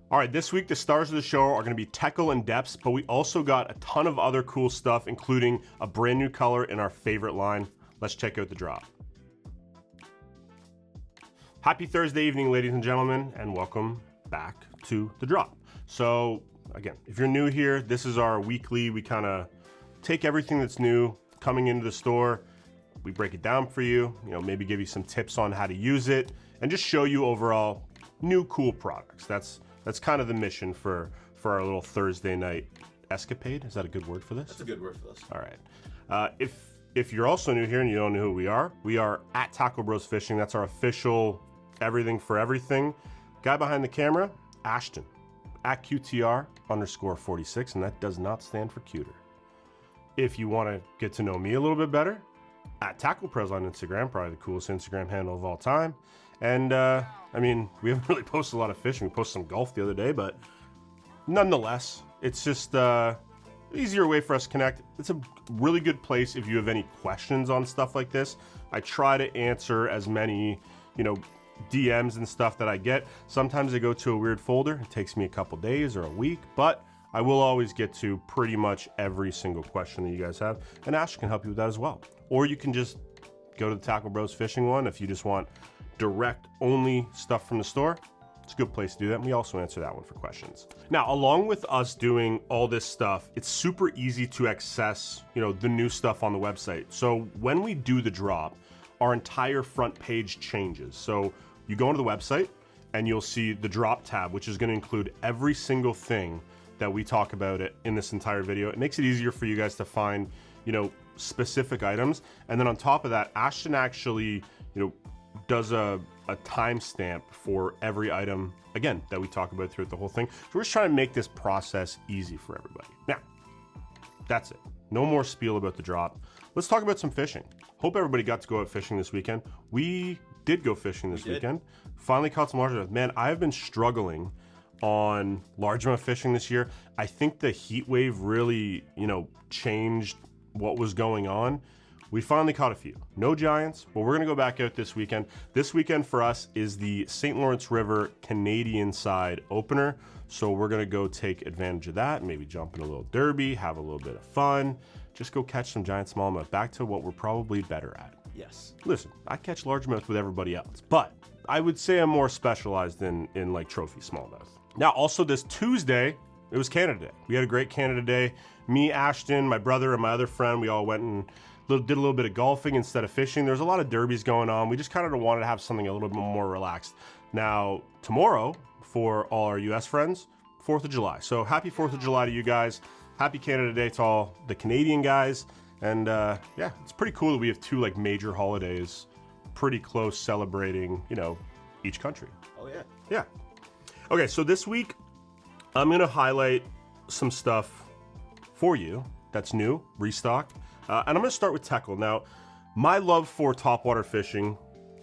All right, this week the stars of the show are gonna be Teckel and Deps, but we also got a ton of other cool stuff, including a brand new color in our favorite line. Let's check out the drop. Happy Thursday evening, ladies and gentlemen, and welcome back to the drop. So again, if you're new here, this is our weekly, we kind of take everything that's new coming into the store, we break it down for you, maybe give you some tips on how to use it, and just show you overall new cool products. That's kind of the mission for our little Thursday night escapade. Is that a good word for this? That's a good word for this. All right. If you're also new here and you don't know who we are at Tackle Bros Fishing. That's our official everything for everything. Guy behind the camera, Ashton, at QTR_46, and that does not stand for cuter. If you want to get to know me a little bit better, at Tackle Pros on Instagram, probably the coolest Instagram handle of all time. And I mean, we haven't really posted a lot of fishing. We posted some golf the other day, but nonetheless, it's just easier way for us to connect. It's a really good place if you have any questions on stuff like this. I try to answer as many, DMs and stuff that I get. Sometimes they go to a weird folder. It takes me a couple days or a week, but I will always get to pretty much every single question that you guys have, and Ash can help you with that as well. Or you can just go to the Tackle Bros Fishing one if you just want direct only stuff from the store. It's a good place to do that, and we also answer that one for questions. Now, along with us doing all this stuff, it's super easy to access, the new stuff on the website. So when we do the drop, our entire front page changes. So you go into the website and you'll see the drop tab, which is going to include every single thing that we talk about in this entire video. It makes it easier for you guys to find, specific items. And then on top of that, Ashton actually, does a timestamp for every item, again, that we talk about throughout the whole thing. So we're just trying to make this process easy for everybody. Now, that's it. No more spiel about the drop. Let's talk about some fishing. Hope everybody got to go out fishing this weekend. We did go fishing this weekend. Finally caught some largemouth. Man, I have been struggling on largemouth fishing this year. I think the heat wave really, changed what was going on. We finally caught a few. No giants, but we're gonna go back out this weekend. This weekend for us is the St. Lawrence River Canadian side opener. So we're gonna go take advantage of that, maybe jump in a little derby, have a little bit of fun, just go catch some giant smallmouth, back to what we're probably better at. Yes. Listen, I catch largemouth with everybody else, but I would say I'm more specialized in like trophy smallmouth. Now, also this Tuesday, it was Canada Day. We had a great Canada Day. Me, Ashton, my brother, and my other friend, we all went and did a little bit of golfing instead of fishing. There's a lot of derbies going on. We just kind of wanted to have something a little bit more relaxed. Now, tomorrow, for all our US friends, 4th of July. So happy 4th of July to you guys. Happy Canada Day to all the Canadian guys. And yeah, it's pretty cool that we have two like major holidays pretty close celebrating, each country. Oh yeah. Yeah. Okay, so this week, I'm gonna highlight some stuff for you that's new, restock. And I'm gonna start with Teckel. Now, my love for topwater fishing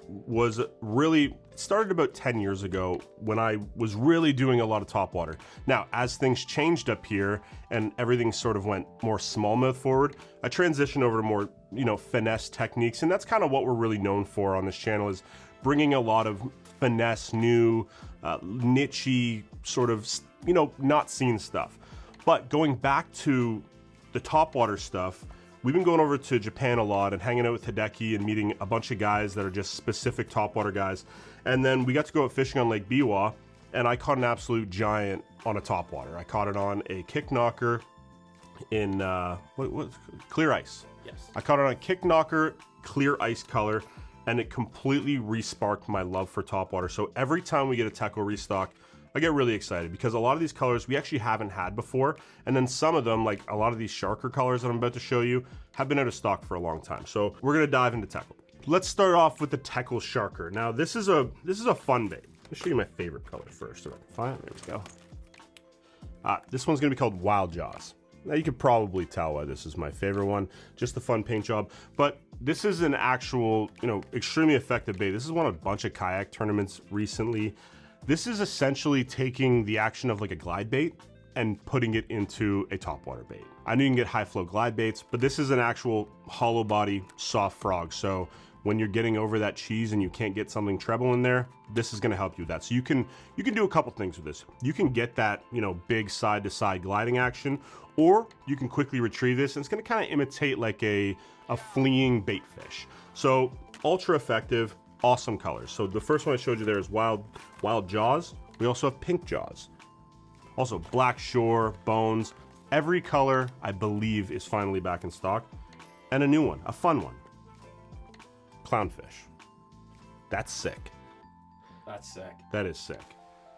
was really, started about 10 years ago when I was really doing a lot of topwater. Now, as things changed up here and everything sort of went more smallmouth forward, I transitioned over to more, finesse techniques. And that's kind of what we're really known for on this channel, is bringing a lot of finesse, new, niche-y, sort of, not seen stuff. But going back to the topwater stuff, we've been going over to Japan a lot and hanging out with Hideki and meeting a bunch of guys that are just specific topwater guys. And then we got to go out fishing on Lake Biwa, and I caught an absolute giant on a topwater. I caught it on a Kicknocker in what clear ice. Yes. I caught it on a Kicknocker clear ice color, and it completely re-sparked my love for topwater. So every time we get a Teckel restock, I get really excited because a lot of these colors we actually haven't had before. And then some of them, like a lot of these sharker colors that I'm about to show you, have been out of stock for a long time. So we're gonna dive into Teckel. Let's start off with the Teckel Sharker. Now this is a fun bait. Let me show you my favorite color first. If I can find it, there we go. This one's gonna be called Wild Jaws. Now you could probably tell why this is my favorite one, just the fun paint job. But this is an actual, extremely effective bait. This is won a bunch of kayak tournaments recently. This is essentially taking the action of like a glide bait and putting it into a topwater bait. I know you can get high flow glide baits, but this is an actual hollow body soft frog. So when you're getting over that cheese and you can't get something treble in there, this is gonna help you with that. So you can do a couple things with this. You can get that, you know, big side to side gliding action, or you can quickly retrieve this and it's gonna kind of imitate like a fleeing bait fish. So ultra effective, awesome colors. So the first one I showed you there is wild jaws. We also have pink jaws. Also black shore, bones. Every color I believe is finally back in stock. And a new one, a fun one. Clownfish. That's sick. That's sick. That is sick.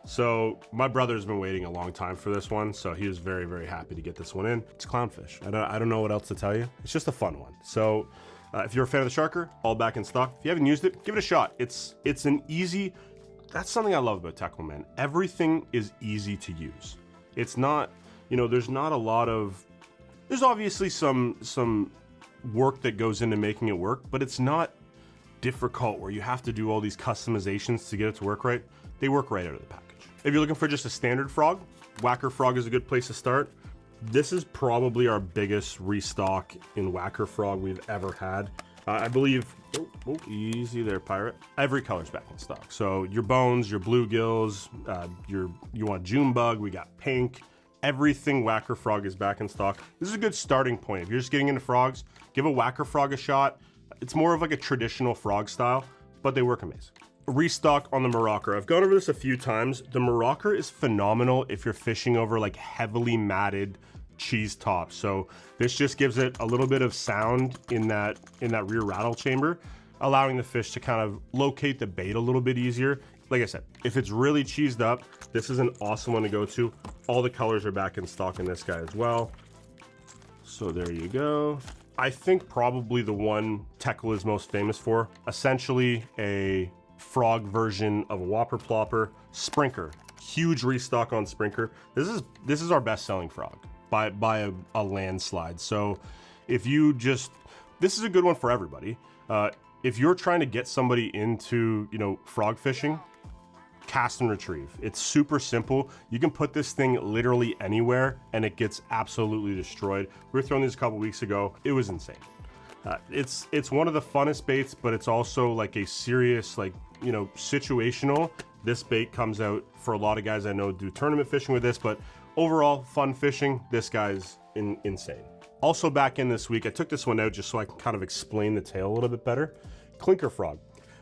So my brother's been waiting a long time for this one, so he was very, very happy to get this one in. It's clownfish. I don't know what else to tell you. It's just a fun one. So if you're a fan of the Sharker, all back in stock. If you haven't used it, give it a shot. It's an easy. That's something I love about Teckel, man. Everything is easy to use. It's not, you know, there's not a lot of. There's obviously some work that goes into making it work, but it's not difficult where you have to do all these customizations to get it to work right. They work right out of the package. If you're looking for just a standard frog, Wacker frog is a good place to start. This is probably our biggest restock in Wacker frog we've ever had. I believe, easy there, pirate. Every color's back in stock. So your bones, your bluegills, you want June bug, we got pink. Everything Wacker frog is back in stock. This is a good starting point. If you're just getting into frogs, give a Wacker frog a shot. It's more of like a traditional frog style, but they work amazing. Restock on the Maracker. I've gone over this a few times. The Maracker is phenomenal if you're fishing over like heavily matted cheese tops. So this just gives it a little bit of sound in that rear rattle chamber, allowing the fish to kind of locate the bait a little bit easier. Like I said, if it's really cheesed up, this is an awesome one to go to. All the colors are back in stock in this guy as well. So there you go. I think probably the one Teckel is most famous for, essentially a frog version of a Whopper Plopper, Sprinker. Huge restock on Sprinker. This is our best selling frog by a landslide. So if you just, this is a good one for everybody. If you're trying to get somebody into, you know, frog fishing, cast and retrieve. It's super simple. You can put this thing literally anywhere and it gets absolutely destroyed. We were throwing these a couple weeks ago. It was insane. It's one of the funnest baits, but it's also like a serious, like, you know, situational. This bait comes out for a lot of guys I know do tournament fishing with this, but overall fun fishing, this guy's insane. Also back in this week, I took this one out just so I can kind of explain the tail a little bit better. Qlinker frog.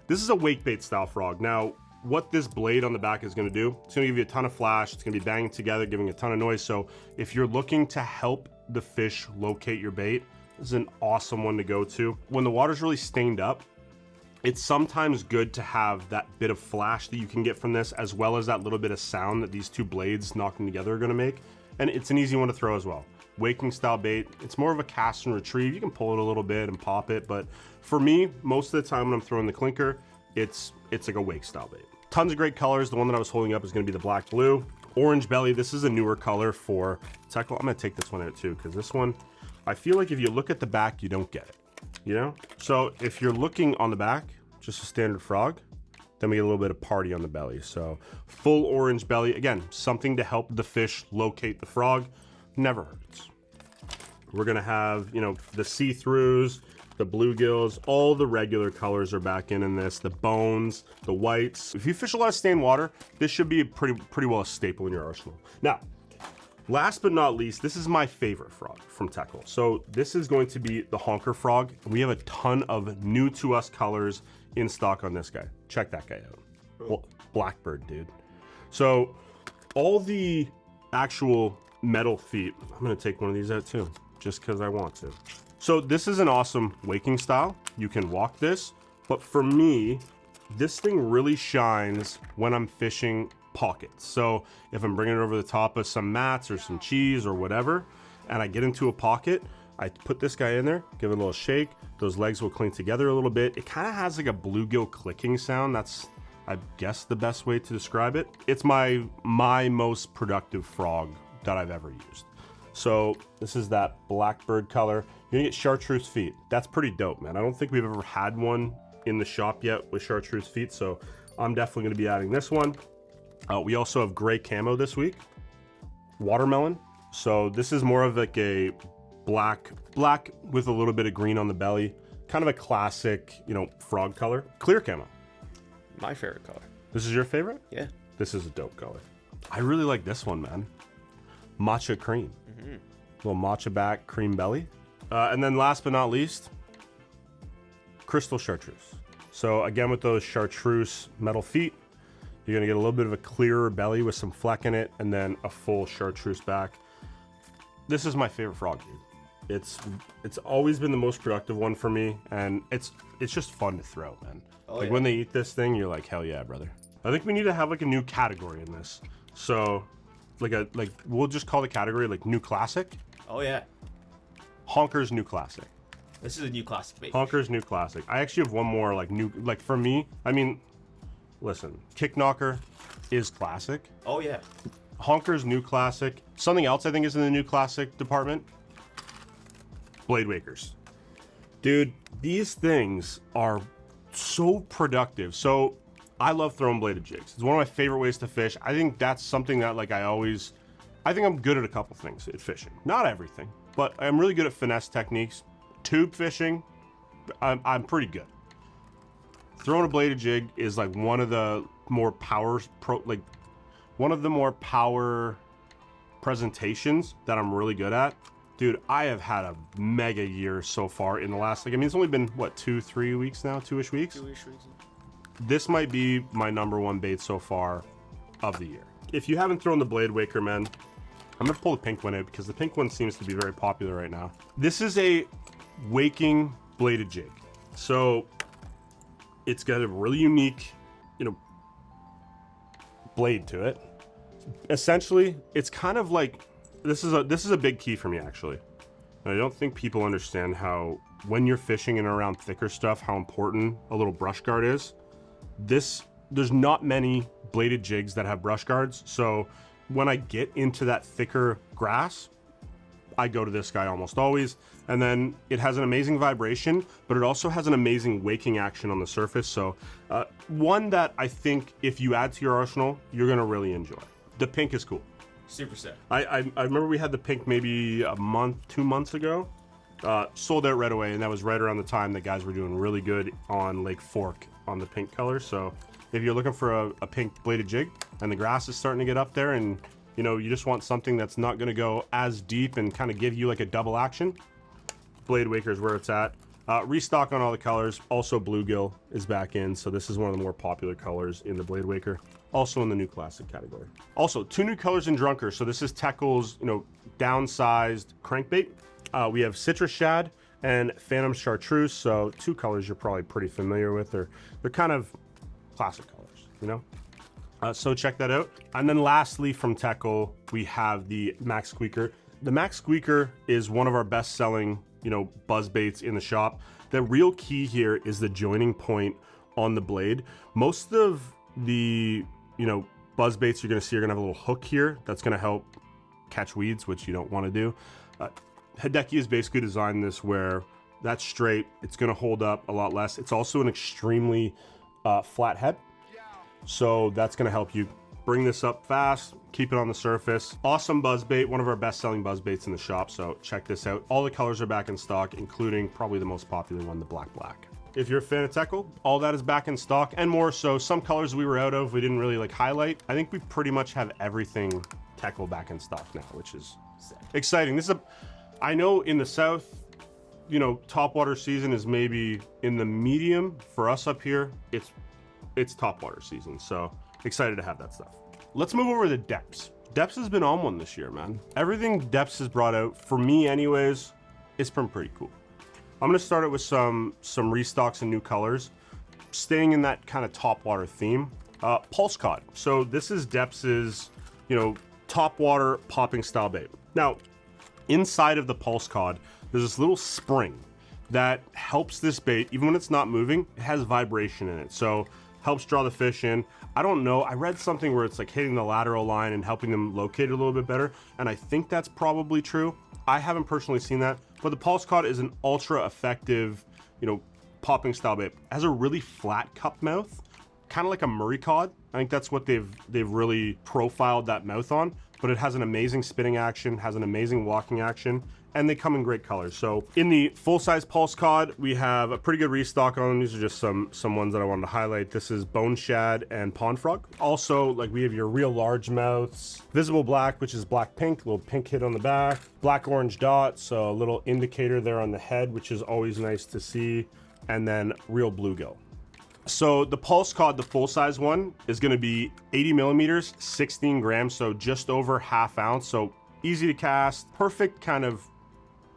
This is a wake bait style frog. Now, what this blade on the back is going to do, it's going to give you a ton of flash. It's going to be banging together, giving a ton of noise. So if you're looking to help the fish locate your bait, this is an awesome one to go to. When the water's really stained up, it's sometimes good to have that bit of flash that you can get from this, as well as that little bit of sound that these two blades knocking together are going to make. And it's an easy one to throw as well. Waking style bait. It's more of a cast and retrieve. You can pull it a little bit and pop it, but for me, most of the time when I'm throwing the Qlinker, it's like a wake style bait. Tons of great colors. The one that I was holding up is going to be the black blue. Orange belly. This is a newer color for Teckel. I'm going to take this one out too, because this one, I feel like if you look at the back, you don't get it, you know? So if you're looking on the back, just a standard frog, then we get a little bit of party on the belly. So full orange belly. Again, something to help the fish locate the frog. Never hurts. We're going to have, you know, the see-throughs, the bluegills, all the regular colors are back in this, the bones, the whites. If you fish a lot of stained water, this should be pretty well a staple in your arsenal. Now, last but not least, this is my favorite frog from Teckel. So this is going to be the Honker frog. We have a ton of new to us colors in stock on this guy. Check that guy out. Well, Blackbird, dude. So all the actual metal feet, I'm gonna take one of these out too, just because I want to. So this is an awesome waking style. You can walk this, but for me, this thing really shines when I'm fishing pockets. So if I'm bringing it over the top of some mats or some cheese or whatever, and I get into a pocket, I put this guy in there, give it a little shake. Those legs will cling together a little bit. It kind of has like a bluegill clicking sound. That's, I guess, the best way to describe it. It's my most productive frog that I've ever used. So this is that Blackbird color. You're gonna get chartreuse feet. That's pretty dope, man. I don't think we've ever had one in the shop yet with chartreuse feet, so I'm definitely gonna be adding this one. We also have gray camo this week. Watermelon. So this is more of like a black with a little bit of green on the belly. kind of a classic, you know, frog color. Clear camo. My favorite color. This is your favorite? Yeah. This is a dope color. I really like this one, man. Matcha cream. Little matcha back, cream belly. And then last but not least, crystal chartreuse. So again, with those chartreuse metal feet, you're gonna get a little bit of a clearer belly with some fleck in it, and then a full chartreuse back. This is my favorite frog, dude. It's always been the most productive one for me, and it's just fun to throw, man. Oh, like yeah. when they eat this thing, you're like, hell yeah, brother. I think we need to have like a new category in this. So like we'll just call the category like new classic. Oh yeah. Honker's new classic. This is a new classic, baby. Honker's new classic. I actually have one more like new, like for me, I mean, listen, Kicknocker is classic. Oh yeah. Honker's new classic. Something else I think is in the new classic department. Bladewakers. Dude, these things are so productive. So I love throwing bladed jigs. It's one of my favorite ways to fish. I think that's something that like I think I'm good at a couple things at fishing. Not everything, but I'm really good at finesse techniques. Tube fishing, I'm pretty good. Throwing a bladed jig is like one of the more power presentations that I'm really good at. Dude, I have had a mega year so far in the last, like, I mean, it's only been, what, 2-3 weeks now? 2-ish weeks? 2-ish weeks. This might be my #1 bait so far of the year. If you haven't thrown the Bladewaker, man, I'm gonna pull the pink one out because the pink one seems to be very popular right now. This is a waking bladed jig. So it's got a really unique, you know, blade to it. Essentially, it's kind of like, this is a big key for me, actually. And I don't think people understand how, when you're fishing and around thicker stuff, how important a little brush guard is. There's not many bladed jigs that have brush guards. So when I get into that thicker grass, I go to this guy almost always. And then it has an amazing vibration, but it also has an amazing waking action on the surface. So one that I think if you add to your arsenal, you're gonna really enjoy. The pink is cool. Super sick. I remember we had the pink maybe a month, 2 months ago. Sold out right away, and that was right around the time that guys were doing really good on Lake Fork on the pink color. So if you're looking for a pink bladed jig and the grass is starting to get up there, and you know you just want something that's not going to go as deep and kind of give you like a double action, Bladewaker is where it's at. Restock on all the colors. Also bluegill is back in, so this is one of the more popular colors in the Bladewaker. Also in the new classic category. Also 2 new colors in Drunker. So this is Teckel's, you know, downsized crankbait. We have Citrus Shad and Phantom Chartreuse. So 2 colors you're probably pretty familiar with. They're kind of classic colors, you know? So check that out. And then lastly from Teckel, we have the Maxqueaker. The Maxqueaker is one of our best selling, you know, buzz baits in the shop. The real key here is the joining point on the blade. Most of the, you know, buzz baits you're gonna see are gonna have a little hook here that's gonna help catch weeds, which you don't wanna do. Hideki has basically designed this where that's straight, it's gonna hold up a lot less. It's also an extremely flat head. So that's gonna help you bring this up fast, keep it on the surface. Awesome buzz bait, one of our best selling buzz baits in the shop, so check this out. All the colors are back in stock, including probably the most popular one, the black. If you're a fan of Teckel, all that is back in stock and more. So some colors we were out of, we didn't really like highlight. I think we pretty much have everything Teckel back in stock now, which is exciting. This is I know in the South, you know, topwater season is maybe in the medium. For us up here, it's topwater season. So excited to have that stuff. Let's move over to Deps. Deps has been on one this year, man. Everything Deps has brought out, for me anyways, it's been pretty cool. I'm gonna start it with some restocks and new colors, staying in that kind of topwater theme. PulseCod. So this is Deps's, you know, topwater popping style bait. Now, inside of the PulseCod, there's this little spring that helps this bait, even when it's not moving, it has vibration in it. So helps draw the fish in. I don't know, I read something where it's like hitting the lateral line and helping them locate it a little bit better. And I think that's probably true. I haven't personally seen that, but the PulseCod is an ultra effective, you know, popping style bait. It has a really flat cup mouth, kind of like a Murray cod. I think that's what they've really profiled that mouth on, but it has an amazing spinning action, has an amazing walking action, and they come in great colors. So in the full-size PulseCod, we have a pretty good restock on them. These are just some ones that I wanted to highlight. This is Bone Shad and Pond Frog. Also, like, we have your real large mouths, Visible Black, which is black pink, little pink hit on the back, black orange dot, so a little indicator there on the head, which is always nice to see, and then real bluegill. So the PulseCod, the full-size one, is gonna be 80 millimeters, 16 grams, so just over ½ ounce, so easy to cast, perfect kind of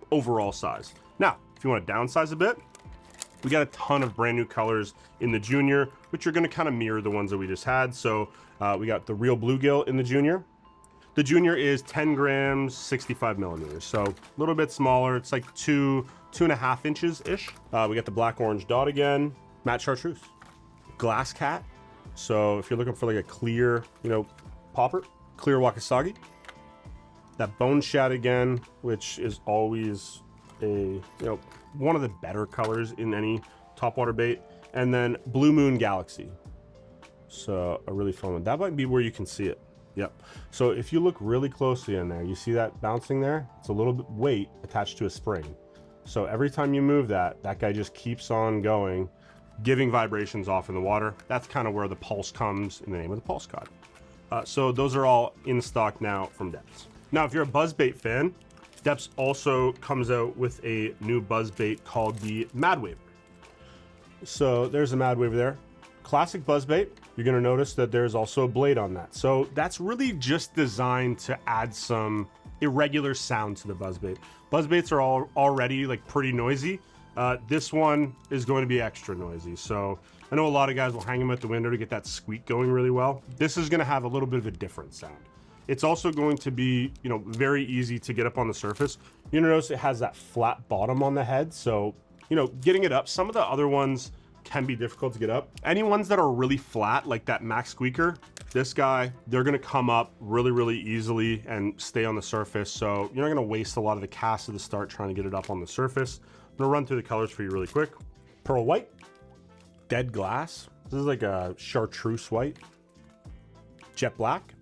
overall size. Now, if you want to downsize a bit, we got a ton of brand new colors in the Junior, which are gonna kind of mirror the ones that we just had. So we got the real bluegill in the Junior. The Junior is 10 grams, 65 millimeters, so a little bit smaller. It's like 2.5 inches-ish. We got the black orange dot again, matte chartreuse. Glass cat, so if you're looking for like a clear, you know, popper, clear Wakasagi. That Bone Shad again, which is always a, you know, one of the better colors in any topwater bait. And then Blue Moon Galaxy, so a really fun one. That might be where you can see it. Yep. So if you look really closely in there, you see that bouncing there? It's a little bit weight attached to a spring. So every time you move that guy just keeps on going, giving vibrations off in the water. That's kind of where the pulse comes in the name of the PulseCod. So those are all in stock now from Deps. Now, if you're a buzzbait fan, Deps also comes out with a new buzzbait called the Mad Waver. So there's a Mad Waver there. Classic buzzbait. You're gonna notice that there's also a blade on that. So that's really just designed to add some irregular sound to the buzzbait. Buzzbaits are already like pretty noisy. This one is going to be extra noisy. So I know a lot of guys will hang them at the window to get that squeak going really well. This is going to have a little bit of a different sound. It's also going to be, you know, very easy to get up on the surface. You're gonna notice it has that flat bottom on the head. So, you know, getting it up, some of the other ones can be difficult to get up. Any ones that are really flat, like that Maxqueaker, this guy, they're gonna come up really, really easily and stay on the surface. So you're not gonna waste a lot of the cast at the start trying to get it up on the surface. I'm gonna run through the colors for you really quick. Pearl white, dead glass. This is like a chartreuse white. Jet black.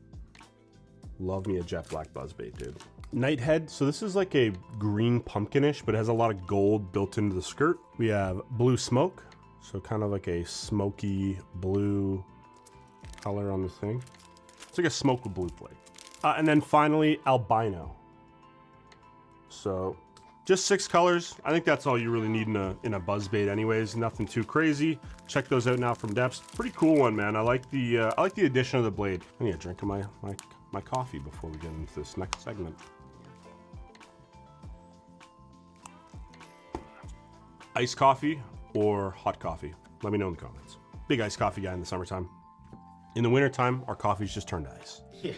Love me a jet black buzzbait, dude. Nighthead, so this is like a green pumpkinish, but it has a lot of gold built into the skirt. We have blue smoke, so kind of like a smoky blue color on the thing. It's like a smoke with blue flake. And then finally, albino. So just 6 colors. I think that's all you really need in a buzzbait anyways. Nothing too crazy. Check those out now from Deps. Pretty cool one, man. I like the addition of the blade. I need a drink of my coffee before we get into this next segment. Iced coffee or hot coffee? Let me know in the comments. Big iced coffee guy in the summertime. In the wintertime, our coffee's just turned to ice. Yeah.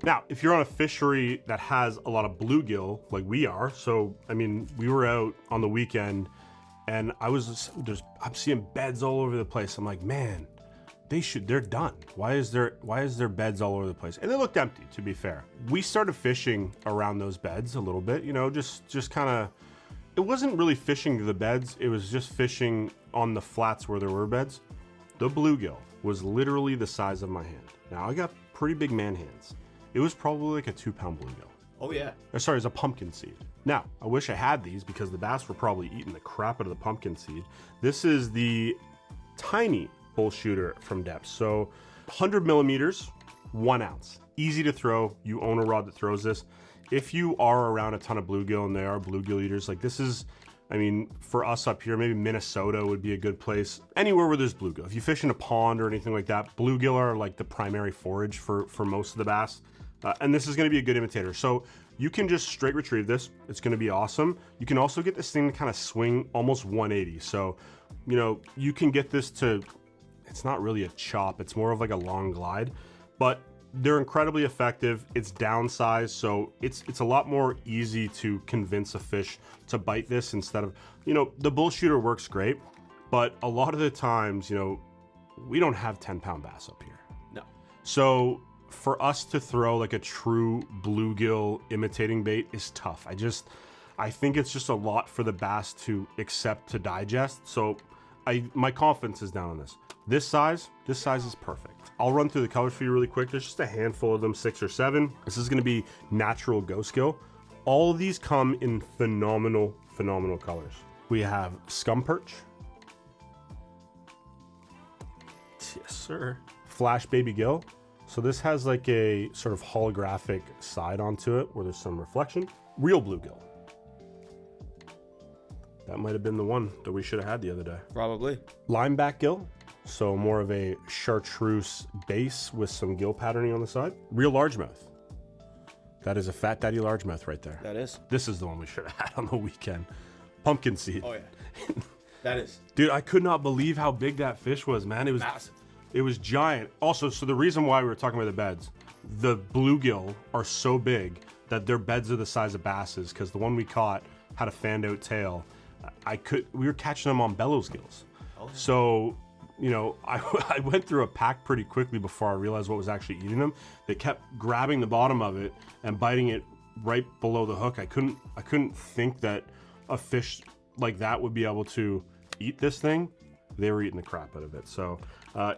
Now, if you're on a fishery that has a lot of bluegill, like we are, so, I mean, we were out on the weekend and I'm seeing beds all over the place. I'm like, man, they're done. Why is there beds all over the place? And they looked empty, to be fair. We started fishing around those beds a little bit, you know, just kind of, it wasn't really fishing to the beds. It was just fishing on the flats where there were beds. The bluegill was literally the size of my hand. Now, I got pretty big man hands. It was probably like a 2-pound bluegill. Oh yeah. Or sorry, it's a pumpkin seed. Now, I wish I had these because the bass were probably eating the crap out of the pumpkin seed. This is the tiny Bullshooter from Deps. So 100 millimeters, 1 ounce. Easy to throw. You own a rod that throws this. If you are around a ton of bluegill and they are bluegill eaters, like this is, I mean, for us up here, maybe Minnesota would be a good place. Anywhere where there's bluegill. If you fish in a pond or anything like that, bluegill are like the primary forage for most of the bass. And this is gonna be a good imitator. So you can just straight retrieve this. It's gonna be awesome. You can also get this thing to kind of swing almost 180. So, you know, you can get this to, it's not really a chop. It's more of like a long glide, but they're incredibly effective. It's downsized, so it's a lot more easy to convince a fish to bite this instead of, you know, the Bullshooter works great, but a lot of the times, you know, we don't have 10-pound bass up here. No. So for us to throw like a true bluegill imitating bait is tough. I think it's just a lot for the bass to accept, to digest. So my confidence is down on this. This size is perfect. I'll run through the colors for you really quick. There's just a handful of them, 6 or 7. This is gonna be natural ghost gill. All of these come in phenomenal colors. We have scum perch. Yes, sir. Flash baby gill. So this has like a sort of holographic side onto it where there's some reflection. Real bluegill. That might have been the one that we should have had the other day. Probably. Limeback gill. So more of a chartreuse base with some gill patterning on the side. Real largemouth. That is a fat daddy largemouth right there. That is. This is the one we should have had on the weekend. Pumpkin seed. Oh yeah. That is. Dude, I could not believe how big that fish was, man. It was massive. It was giant. Also, so the reason why we were talking about the beds, the bluegill are so big that their beds are the size of basses, because the one we caught had a fanned out tail. We were catching them on bellows gills. Oh. So, you know, I went through a pack pretty quickly before I realized what was actually eating them. They kept grabbing the bottom of it and biting it right below the hook. I couldn't think that a fish like that would be able to eat this thing. They were eating the crap out of it. So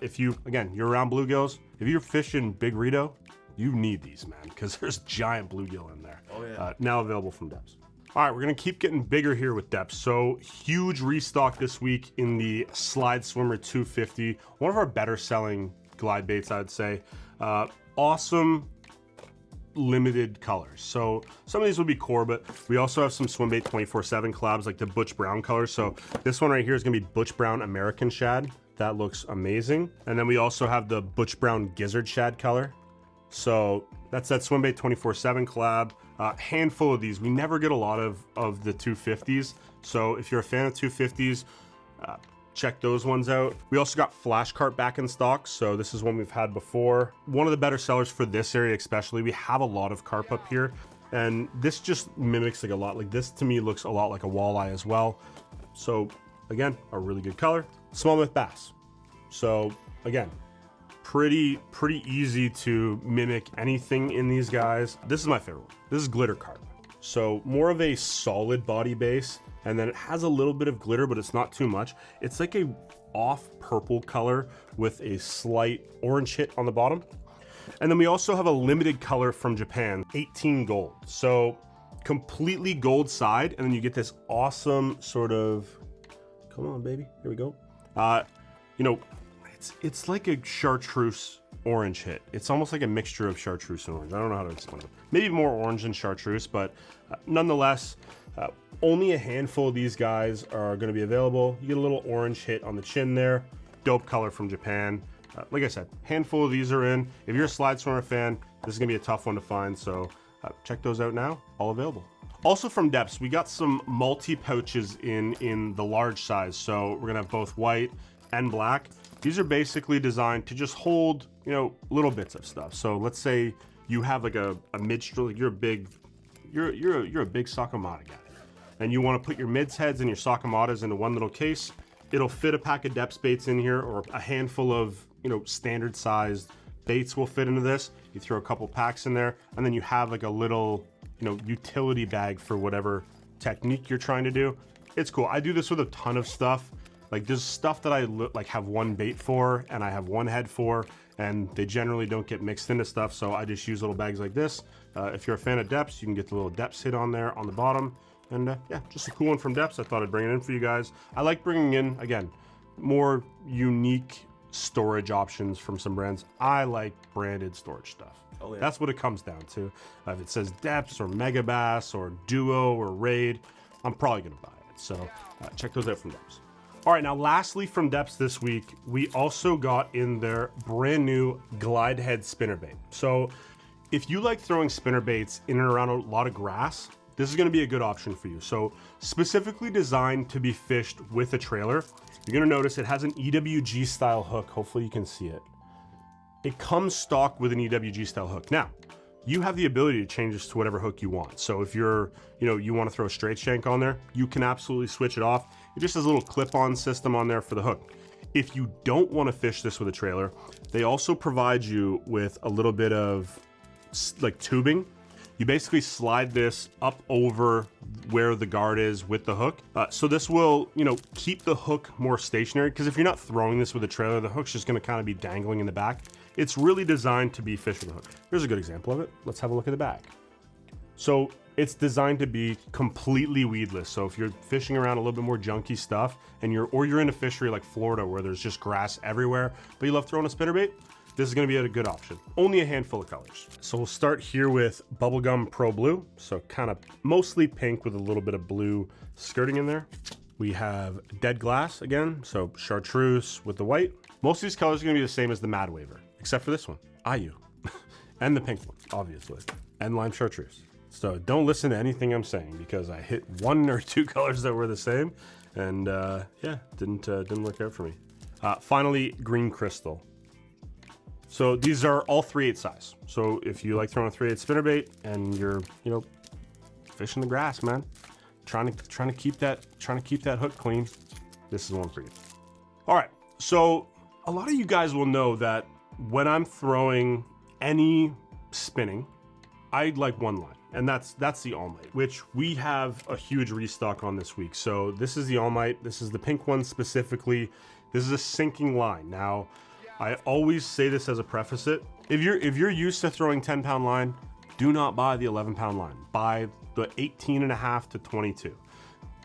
if you're around bluegills, if you're fishing Big Rito, you need these, man, because there's giant bluegill in there. Oh yeah. Now available from Deps. All right, we're gonna keep getting bigger here with Deps. So huge restock this week in the Slide Swimmer 250. One of our better selling glide baits, I'd say. Awesome limited colors. So some of these will be core, but we also have some swim bait 24/7 collabs like the Butch Brown colors. So this one right here is gonna be Butch Brown American Shad. That looks amazing. And then we also have the Butch Brown Gizzard Shad color. So that's that swim bait 24/7 collab. Handful of these. We never get a lot of the 250s. So if you're a fan of 250s, check those ones out. We also got Flash Cart back in stock. So this is one we've had before. One of the better sellers for this area especially. We have a lot of carp up here. And this just mimics like a lot. Like this to me looks a lot like a walleye as well. So again, a really good color. Smallmouth bass. So again, pretty easy to mimic anything in these guys. This is my favorite one. This is glitter carp. So more of a solid body base, and then it has a little bit of glitter, but it's not too much. It's like a off purple color with a slight orange hit on the bottom. And then we also have a limited color from Japan, 18 gold. So completely gold side, and then you get this awesome sort of, come on baby, here we go. You know, it's like a chartreuse orange hit. It's almost like a mixture of chartreuse and orange. I don't know how to explain it. Maybe more orange than chartreuse, but nonetheless, only a handful of these guys are going to be available. You get a little orange hit on the chin there. Dope color from Japan. Like I said, handful of these are in. If you're a slide swimmer fan, this is going to be a tough one to find. So check those out now. All available. Also from Deps, we got some multi pouches in the large size. So we're going to have both white and black. These are basically designed to just hold, you know, little bits of stuff. So let's say you have like a mid-stroke, like you're a big Sakamata guy, and you want to put your mids heads and your Sakamatas into one little case. It'll fit a pack of Deps baits in here, or a handful of, you know, standard sized baits will fit into this. You throw a couple packs in there, and then you have like a little, you know, utility bag for whatever technique you're trying to do. It's cool. I do this with a ton of stuff. Like there's stuff that I like have one bait for and I have one head for, and they generally don't get mixed into stuff. So I just use little bags like this. If you're a fan of Deps, you can get the little Deps hit on there on the bottom. And yeah, just a cool one from Deps. I thought I'd bring it in for you guys. I like bringing in, again, more unique storage options from some brands. I like branded storage stuff. Oh, yeah. That's what it comes down to. If it says Deps or Megabass or Duo or Raid, I'm probably gonna buy it. So check those out from Deps. All right, now lastly from Deps this week, we also got in their brand new glide head spinnerbait. So if you like throwing spinnerbaits in and around a lot of grass, this is gonna be a good option for you. So specifically designed to be fished with a trailer, you're gonna notice it has an EWG style hook. Hopefully you can see it. It comes stock with an EWG style hook. Now, you have the ability to change this to whatever hook you want. So if you're, you know, you want to throw a straight shank on there, you can absolutely switch it off. It just has a little clip-on system on there for the hook. If you don't want to fish this with a trailer, they also provide you with a little bit of like tubing. You basically slide this up over where the guard is with the hook. So this will, you know, keep the hook more stationary, because if you're not throwing this with a trailer, the hook's just gonna kind of be dangling in the back. It's really designed to be fish with a hook. Here's a good example of it. Let's have a look at the back. So it's designed to be completely weedless. So if you're fishing around a little bit more junky stuff, and you're in a fishery like Florida where there's just grass everywhere, but you love throwing a spinnerbait, this is gonna be a good option. Only a handful of colors. So we'll start here with Bubblegum Pro Blue. So kind of mostly pink with a little bit of blue skirting in there. We have Dead Glass again, so chartreuse with the white. Most of these colors are gonna be the same as the Mad Waver, except for this one, IU. And the pink one, obviously, and lime chartreuse. So don't listen to anything I'm saying, because I hit 1 or 2 colors that were the same, and yeah, didn't work out for me. Finally, Green Crystal. So these are all 3/8 size. So if you like throwing a 3/8 spinnerbait and you're, you know, fishing the grass, man, trying to keep that hook clean, this is one for you. All right. So a lot of you guys will know that when I'm throwing any spinning, I like one line, and that's the Almight, which we have a huge restock on this week. So this is the Almight. This is the pink one specifically. This is a sinking line. Now, I always say this as a preface it. If you're used to throwing 10-pound line, do not buy the 11-pound line. Buy the 18.5 to 22.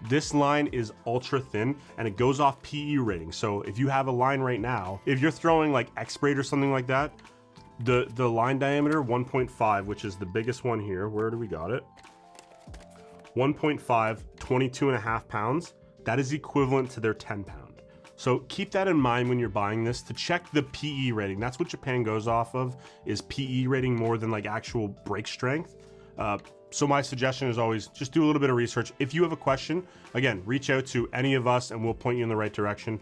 This line is ultra thin, and it goes off PE rating. So if you have a line right now, if you're throwing like X-Braid or something like that, the line diameter 1.5, which is the biggest one here. Where do we got it? 1.5, 22.5 pounds. That is equivalent to their 10-pound. So keep that in mind when you're buying this, to check the PE rating. That's what Japan goes off of, is PE rating more than like actual break strength. So my suggestion is always just do a little bit of research. If you have a question, again, reach out to any of us and we'll point you in the right direction.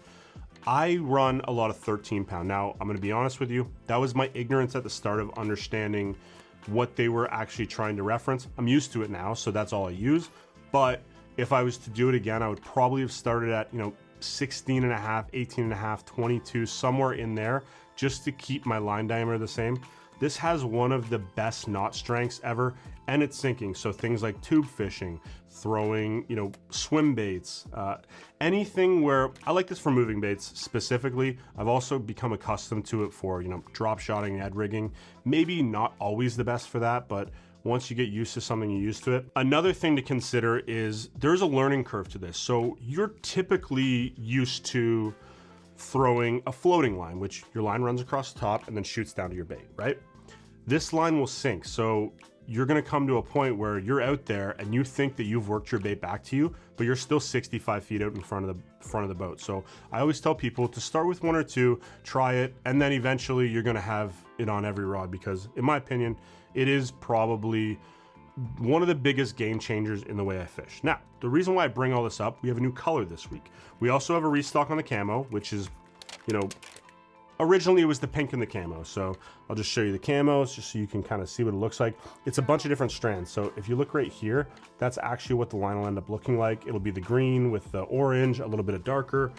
I run a lot of 13-pound. Now, I'm gonna be honest with you, that was my ignorance at the start of understanding what they were actually trying to reference. I'm used to it now, so that's all I use. But if I was to do it again, I would probably have started at, you know, 16.5, 18.5, 22, somewhere in there, just to keep my line diameter the same. This has one of the best knot strengths ever, and it's sinking. So things like tube fishing, throwing, you know, swim baits, anything where I like this for moving baits specifically. I've also become accustomed to it for, you know, drop shotting, Ed rigging. Maybe not always the best for that, but once you get used to something, you're used to it. Another thing to consider is there's a learning curve to this. So you're typically used to throwing a floating line, which your line runs across the top and then shoots down to your bait, right? This line will sink. So you're gonna come to a point where you're out there and you think that you've worked your bait back to you, but you're still 65 feet out in front of the boat. So I always tell people to start with 1 or 2, try it, and then eventually you're gonna have it on every rod, because in my opinion, it is probably one of the biggest game changers in the way I fish. Now, the reason why I bring all this up, we have a new color this week. We also have a restock on the camo, which is, you know, originally it was the pink and the camo. So I'll just show you the camos just so you can kind of see what it looks like. It's a bunch of different strands. So if you look right here, that's actually what the line will end up looking like. It'll be the green with the orange, a little bit of darker.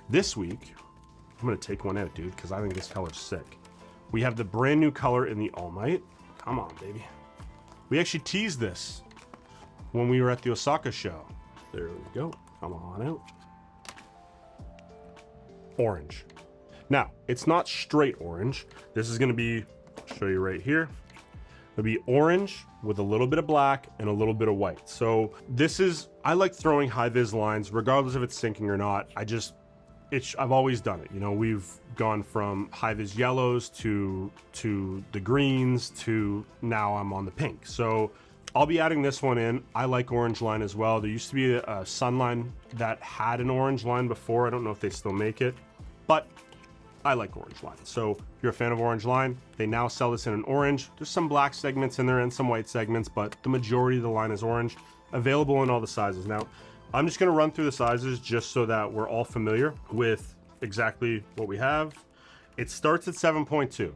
This week, I'm gonna take one out, dude, because I think this color's sick. We have the brand new color in the Almight. Come on, baby. We actually teased this when we were at the Osaka show. There we go. Come on out. Orange. Now, it's not straight orange. This is gonna be, I'll show you right here. It'll be orange with a little bit of black and a little bit of white. So this is, I like throwing high vis lines, regardless if it's sinking or not. I've always done it. You know, we've gone from high vis yellows to the greens to now I'm on the pink. So I'll be adding this one in. I like orange line as well. There used to be a Sunline that had an orange line before. I don't know if they still make it, but I like orange line. So if you're a fan of orange line, they now sell this in an orange. There's some black segments in there and some white segments, but the majority of the line is orange, available in all the sizes. Now, I'm just gonna run through the sizes just so that we're all familiar with exactly what we have. It starts at 7.2.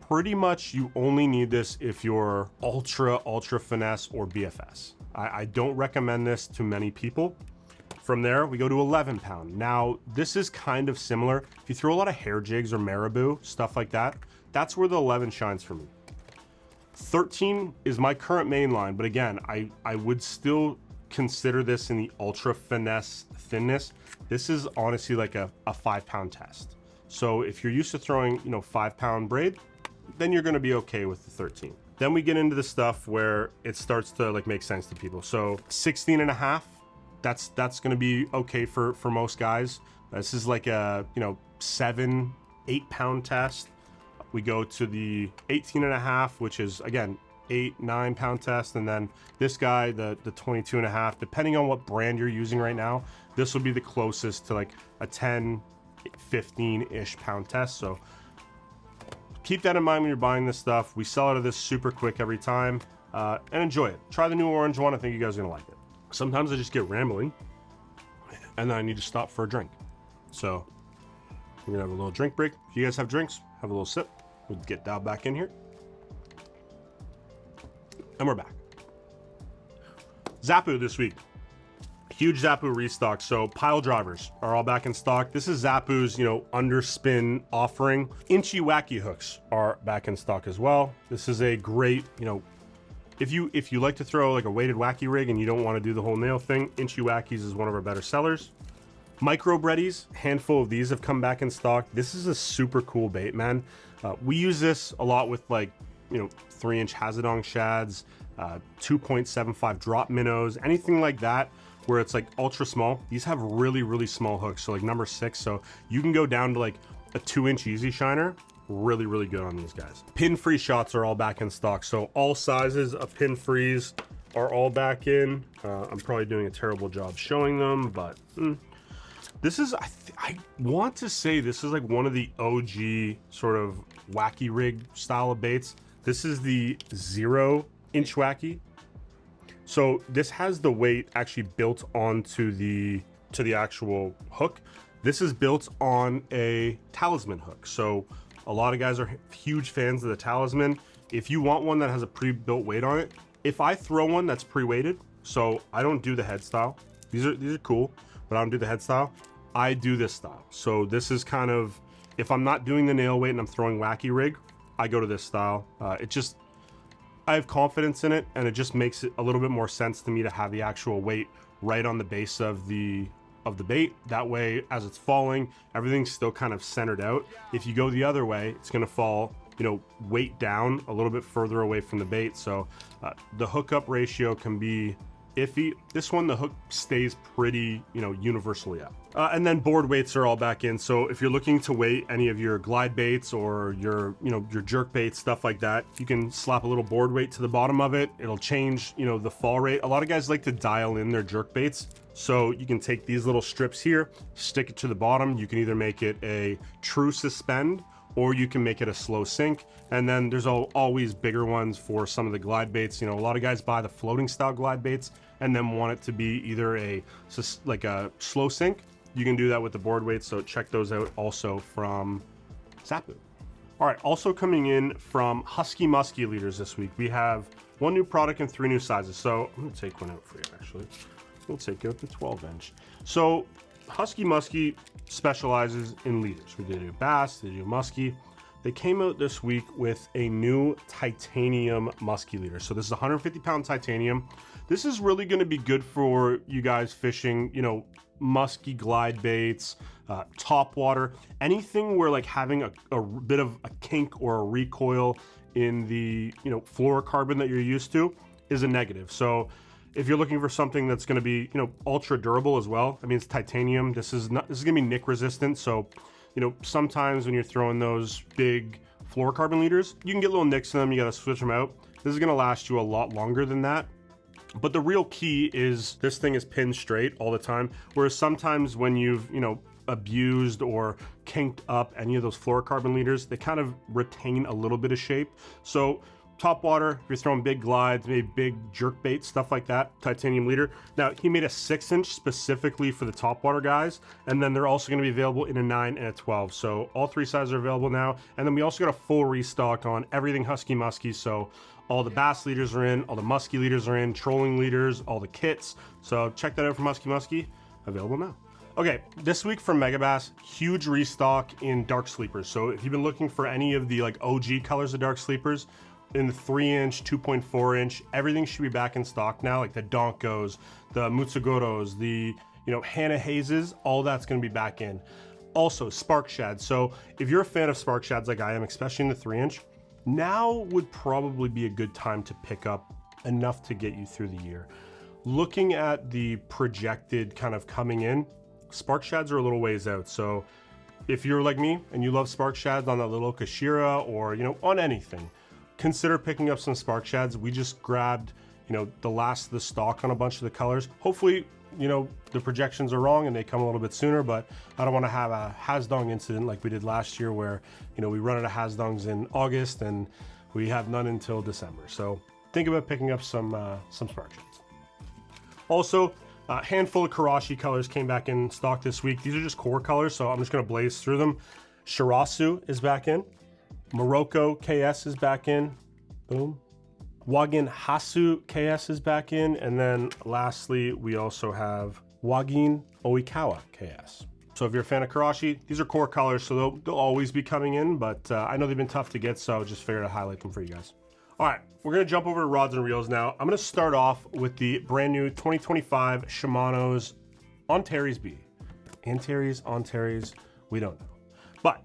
Pretty much you only need this if you're ultra finesse or BFS. I don't recommend this to many people. From there, we go to 11-pound. Now, this is kind of similar. If you throw a lot of hair jigs or marabou, stuff like that, that's where the 11 shines for me. 13 is my current main line, but again, I would still consider this in the ultra finesse thinness, this is honestly like a 5-pound test. So if you're used to throwing, 5-pound braid, then you're gonna be okay with the 13. Then we get into the stuff where it starts to like make sense to people. So 16.5, that's gonna be okay for most guys. This is like a 7-8 pound test. We go to the 18.5, which is again 8-9 pound test, and then this guy, the 22.5. Depending on what brand you're using right now, this will be the closest to like a 10-15-ish pound test. So keep that in mind when you're buying this stuff. We sell out of this super quick every time, and enjoy it. Try the new orange one. I think you guys are gonna like it. Sometimes I just get rambling, and then I need to stop for a drink. So we're gonna have a little drink break. If you guys have drinks, have a little sip. We'll get dialed back in here. And we're back. Zappu this week. Huge Zappu restock. So pile drivers are all back in stock. This is Zappu's, underspin offering. Inchi Wacky hooks are back in stock as well. This is a great, if you like to throw like a weighted Wacky rig and you don't want to do the whole nail thing, Inchi Wackies is one of our better sellers. Micro Breddies, handful of these have come back in stock. This is a super cool bait, man. We use this a lot with like, 3-inch Hazadong shads, 2.75 drop minnows, anything like that where it's like ultra small. These have really, really small hooks, so like number 6. So you can go down to like a 2-inch easy shiner. Really, really good on these guys. Pinfree shots are all back in stock. So all sizes of Pinfrees are all back in. I'm probably doing a terrible job showing them, but this is, I want to say this is like one of the OG sort of Wacky rig style of baits. This is the 0-inch Wacky. So this has the weight actually built onto the actual hook. This is built on a talisman hook. So a lot of guys are huge fans of the talisman. If you want one that has a pre-built weight on it, if I throw one that's pre-weighted, so I don't do the head style. These are cool, but I don't do the head style. I do this style. So this is kind of, if I'm not doing the nail weight and I'm throwing Wacky rig, I go to this style. I have confidence in it, and it just makes it a little bit more sense to me to have the actual weight right on the base of the bait. That way, as it's falling, everything's still kind of centered out. If you go the other way, it's gonna fall, weight down a little bit further away from the bait. So the hookup ratio can be iffy. This one, the hook stays pretty, universally up. And then board weights are all back in. So if you're looking to weight any of your glide baits or your jerk baits, stuff like that, you can slap a little board weight to the bottom of it. It'll change, the fall rate. A lot of guys like to dial in their jerk baits. So you can take these little strips here, stick it to the bottom. You can either make it a true suspend, or you can make it a slow sink. And then there's always bigger ones for some of the glide baits. A lot of guys buy the floating style glide baits and then want it to be either a slow sink. You can do that with the board weights, so check those out also from Zappu. All right, also coming in from Huskie Muskie leaders this week, we have 1 new product and 3 new sizes. So I'm gonna take one out for you actually. We'll take out the 12-inch. So Huskie Muskie specializes in leaders. We do bass, they do muskie. They came out this week with a new titanium muskie leader. So this is 150-pound titanium. This is really going to be good for you guys fishing, muskie glide baits, top water, anything where like having a bit of a kink or a recoil in the fluorocarbon that you're used to is a negative. So if you're looking for something that's going to be, ultra durable as well, I mean, it's titanium. This is going to be nick resistant. So, sometimes when you're throwing those big fluorocarbon leaders, you can get little nicks in them. You got to switch them out. This is going to last you a lot longer than that. But the real key is this thing is pinned straight all the time. Whereas sometimes when you've, abused or kinked up any of those fluorocarbon leaders, they kind of retain a little bit of shape. So top water, if you're throwing big glides, maybe big jerk bait, stuff like that, titanium leader. Now, he made a 6-inch specifically for the top water guys, and then they're also going to be available in a 9 and a 12. So all 3 sizes are available now. And then we also got a full restock on everything Huskie Muskie. So all the bass leaders are in, all the muskie leaders are in, trolling leaders, all the kits. So check that out from Huskie Muskie, available now. Okay, this week from Megabass, huge restock in dark sleepers. So if you've been looking for any of the like OG colors of dark sleepers, in the 3-inch, 2.4-inch, everything should be back in stock now, like the Donkos, the Mutsugoros, the Hannah Hazes, all that's going to be back in. Also, Spark Shads. So if you're a fan of Spark Shads like I am, especially in the 3-inch, now would probably be a good time to pick up enough to get you through the year. Looking at the projected kind of coming in, Spark Shads are a little ways out. So if you're like me and you love Spark Shads on that little Kashira or, on anything, consider picking up some Spark Shads. We just grabbed, the last of the stock on a bunch of the colors. Hopefully, the projections are wrong and they come a little bit sooner, but I don't want to have a Hasdong incident like we did last year where, we run out of Hasdongs in August and we have none until December. So think about picking up some Spark Shads. Also, a handful of Karashi colors came back in stock this week. These are just core colors, so I'm just going to blaze through them. Shirasu is back in. Morocco KS is back in. Boom. Wagin Hasu KS is back in. And then lastly, we also have Wagin Oikawa KS. So if you're a fan of Karashi, these are core colors, so they'll always be coming in, but I know they've been tough to get, so I just figured I'd highlight them for you guys. All right, we're gonna jump over to rods and reels now. I'm gonna start off with the brand new 2025 Shimano's Antares B. Antares, we don't know. But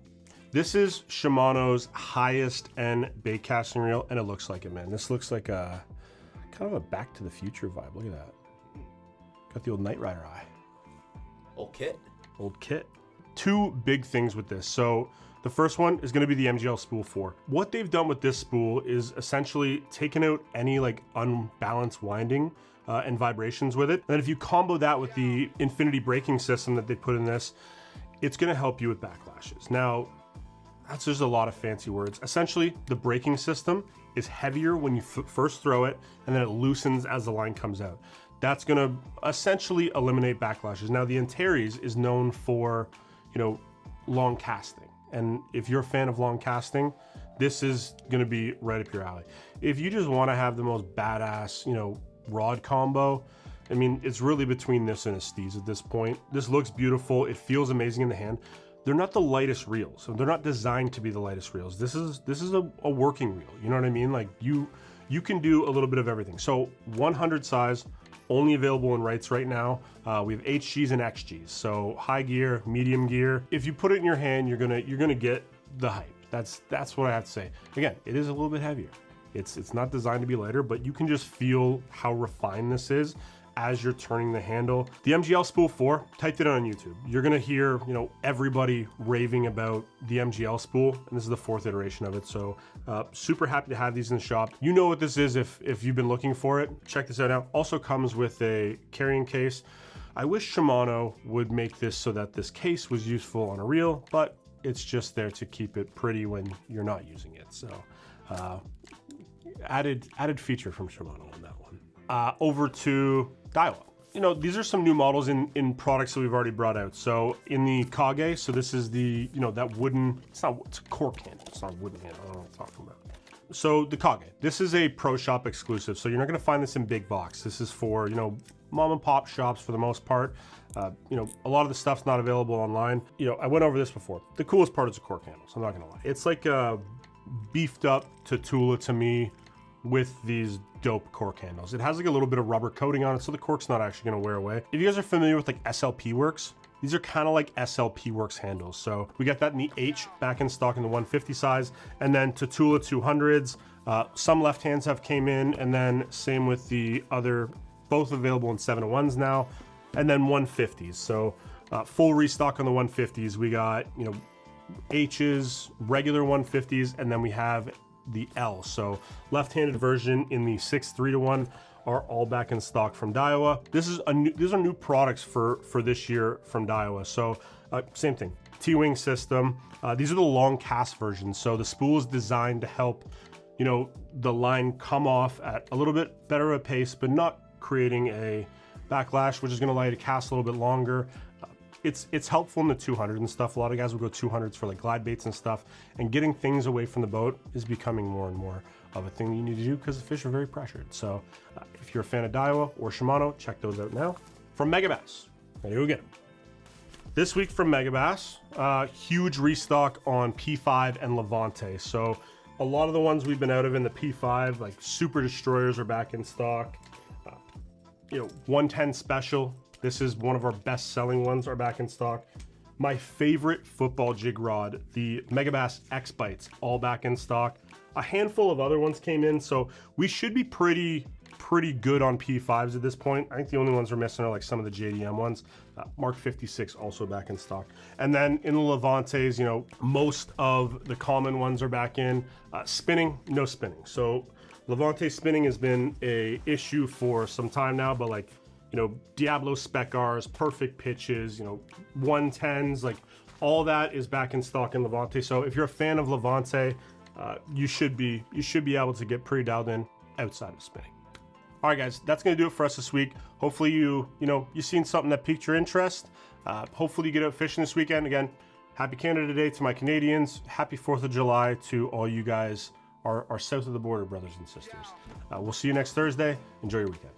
this is Shimano's highest end bait casting reel, and it looks like it, man. This looks like a kind of a Back to the Future vibe. Look at that. Got the old Knight Rider eye. Old kit. Old kit. Two big things with this. So the first one is going to be the MGL Spool 4. What they've done with this spool is essentially taken out any like unbalanced winding and vibrations with it. And then if you combo that with the infinity braking system that they put in this, it's going to help you with backlashes. Now, that's just a lot of fancy words. Essentially, the braking system is heavier when you first throw it, and then it loosens as the line comes out. That's going to essentially eliminate backlashes. Now, the Antares is known for, long casting. And if you're a fan of long casting, this is going to be right up your alley. If you just want to have the most badass, rod combo, I mean, it's really between this and a Steez at this point. This looks beautiful. It feels amazing in the hand. They're not the lightest reels, so they're not designed to be the lightest reels. This is a working reel. You know what I mean? Like you can do a little bit of everything. So 100 size, only available in Wrights right now. We have HGs and XGs, so high gear, medium gear. If you put it in your hand, you're gonna get the hype. That's what I have to say. Again, it is a little bit heavier. It's not designed to be lighter, but you can just feel how refined this is as you're turning the handle. The MGL Spool 4, typed it on YouTube. You're gonna hear, everybody raving about the MGL spool, and this is the 4th iteration of it. So super happy to have these in the shop. You know what this is if you've been looking for it. Check this out now. Also comes with a carrying case. I wish Shimano would make this so that this case was useful on a reel, but it's just there to keep it pretty when you're not using it. So added feature from Shimano on that one. Over to Daiwa. These are some new models in products that we've already brought out. So in the Kage, so this is the, that wooden, it's a cork handle, it's not a wooden handle, I don't know what I'm talking about. So the Kage, this is a pro shop exclusive. So you're not gonna find this in big box. This is for, mom and pop shops for the most part. A lot of the stuff's not available online. I went over this before. The coolest part is the cork handles, I'm not gonna lie. It's like a beefed up Tatula to me with these dope cork handles. It has like a little bit of rubber coating on it, so the cork's not actually gonna wear away. If you guys are familiar with like SLP Works, these are kind of like SLP Works handles. So we got that in the H back in stock in the 150 size, and then Tatula 200s. Some left hands have came in, and then same with the other, both available in 701s now, and then 150s. So full restock on the 150s. We got, H's, regular 150s, and then we have the L. So left-handed version in the 6-3-1 are all back in stock from Daiwa. These are new products for this year from Daiwa. So same thing, T-wing system. These are the long cast versions. So the spool is designed to help, the line come off at a little bit better of a pace, but not creating a backlash, which is going to allow you to cast a little bit longer. It's helpful in the 200 and stuff. A lot of guys will go 200s for like glide baits and stuff, and getting things away from the boat is becoming more and more of a thing you need to do because the fish are very pressured. So if you're a fan of Daiwa or Shimano, check those out now. From Megabass, there you go get them. This week from Megabass, huge restock on P5 and Levante. So A lot of the ones we've been out of in the P5, like Super Destroyers, are back in stock. You know, 110 Special, this is one of our best selling ones, are back in stock. My favorite football jig rod, the Megabass X Bites, all back in stock. A handful of other ones came in, so we should be pretty good on P5s at this point. I think the only ones we're missing are like some of the JDM ones. Mark 56 also back in stock. And then in the Levantes, you know, most of the common ones are back in. Spinning, no spinning. So Levante spinning has been a issue for some time now, but like, you know, Diablo Spec Rs, perfect pitches, you know, 110s, like all that is back in stock in Levante. So if you're a fan of Levante, you should be able to get pretty dialed in outside of spinning. All right, guys, that's gonna do it for us this week. Hopefully you seen something that piqued your interest. Hopefully you get out fishing this weekend. Again, happy Canada Day to my Canadians. Happy 4th of July to all you guys, our south of the border brothers and sisters. We'll see you next Thursday. Enjoy your weekend.